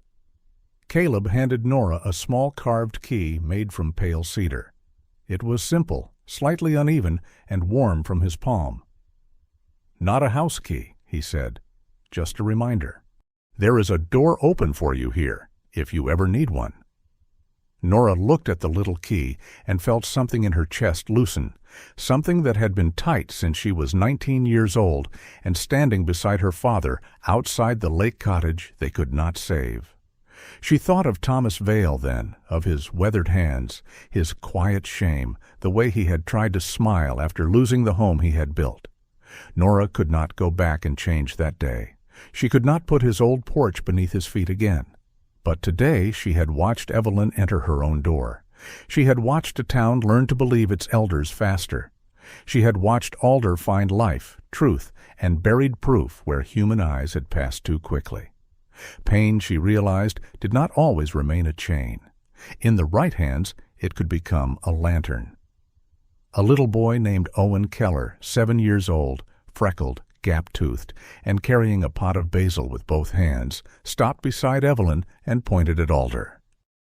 Caleb handed Nora a small carved key made from pale cedar. It was simple, slightly uneven, and warm from his palm. "Not a house key," he said. "Just a reminder. There is a door open for you here, if you ever need one." Nora looked at the little key and felt something in her chest loosen, something that had been tight since she was 19 years old and standing beside her father outside the lake cottage they could not save. She thought of Thomas Vale then, of his weathered hands, his quiet shame, the way he had tried to smile after losing the home he had built. Nora could not go back and change that day. She could not put his old porch beneath his feet again. But today she had watched Evelyn enter her own door. She had watched a town learn to believe its elders faster. She had watched Alder find life, truth, and buried proof where human eyes had passed too quickly. Pain, she realized, did not always remain a chain. In the right hands, it could become a lantern. A little boy named Owen Keller, 7 years old, freckled, gap-toothed, and carrying a pot of basil with both hands, stopped beside Evelyn and pointed at Alder.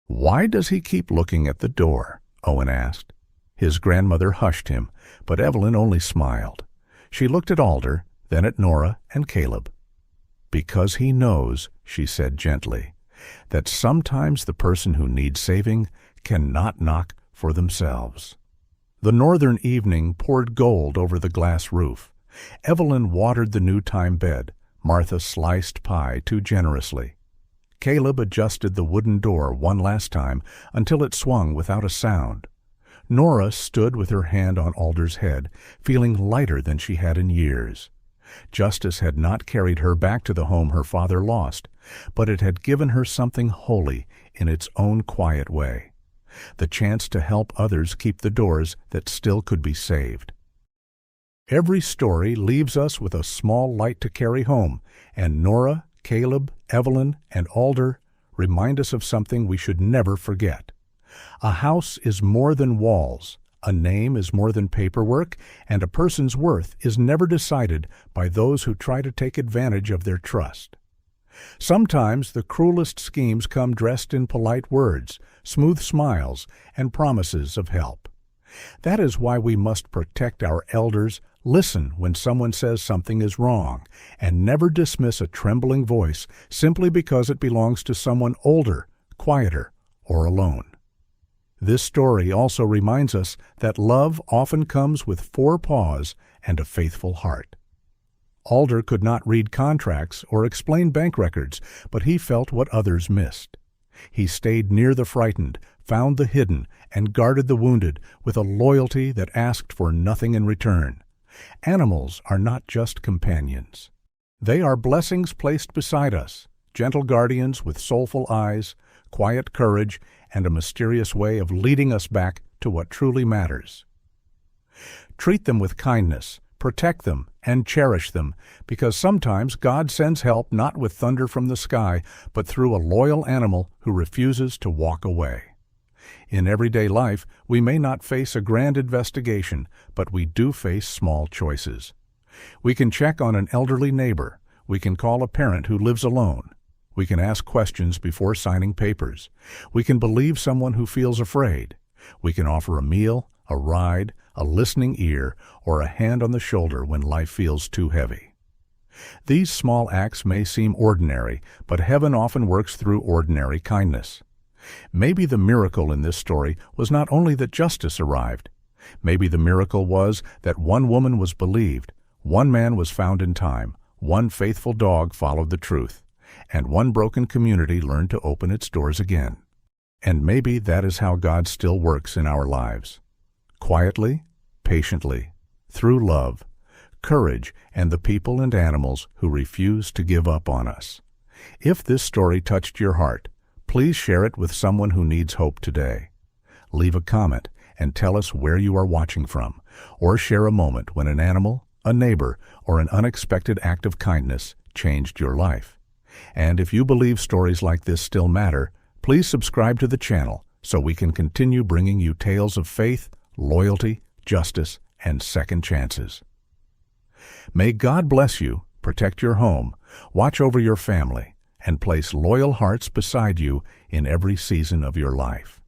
"Why does he keep looking at the door?" Owen asked. His grandmother hushed him, but Evelyn only smiled. She looked at Alder, then at Nora and Caleb. "Because he knows," she said gently, "that sometimes the person who needs saving cannot knock for themselves." The northern evening poured gold over the glass roof. Evelyn watered the new thyme bed. Martha sliced pie too generously. Caleb adjusted the wooden door one last time until it swung without a sound. Nora stood with her hand on Alder's head, feeling lighter than she had in years. Justice had not carried her back to the home her father lost, but it had given her something holy in its own quiet way, the chance to help others keep the doors that still could be saved. Every story leaves us with a small light to carry home, and Nora, Caleb, Evelyn, and Alder remind us of something we should never forget. A house is more than walls, a name is more than paperwork, and a person's worth is never decided by those who try to take advantage of their trust. Sometimes the cruelest schemes come dressed in polite words, smooth smiles, and promises of help. That is why we must protect our elders, listen when someone says something is wrong, and never dismiss a trembling voice simply because it belongs to someone older, quieter, or alone. This story also reminds us that love often comes with 4 paws and a faithful heart. Alder could not read contracts or explain bank records, but he felt what others missed. He stayed near the frightened, found the hidden, and guarded the wounded with a loyalty that asked for nothing in return. Animals are not just companions. They are blessings placed beside us, gentle guardians with soulful eyes, quiet courage, and a mysterious way of leading us back to what truly matters. Treat them with kindness, protect them, and cherish them, because sometimes God sends help not with thunder from the sky, but through a loyal animal who refuses to walk away. In everyday life, we may not face a grand investigation, but we do face small choices. We can check on an elderly neighbor. We can call a parent who lives alone. We can ask questions before signing papers. We can believe someone who feels afraid. We can offer a meal, a ride, a listening ear, or a hand on the shoulder when life feels too heavy. These small acts may seem ordinary, but heaven often works through ordinary kindness. Maybe the miracle in this story was not only that justice arrived. Maybe the miracle was that one woman was believed, one man was found in time, one faithful dog followed the truth, and one broken community learned to open its doors again. And maybe that is how God still works in our lives. Quietly, patiently, through love, courage, and the people and animals who refuse to give up on us. If this story touched your heart, please share it with someone who needs hope today. Leave a comment and tell us where you are watching from, or share a moment when an animal, a neighbor, or an unexpected act of kindness changed your life. And if you believe stories like this still matter, please subscribe to the channel so we can continue bringing you tales of faith, loyalty, justice, and second chances. May God bless you, protect your home, watch over your family, and place loyal hearts beside you in every season of your life.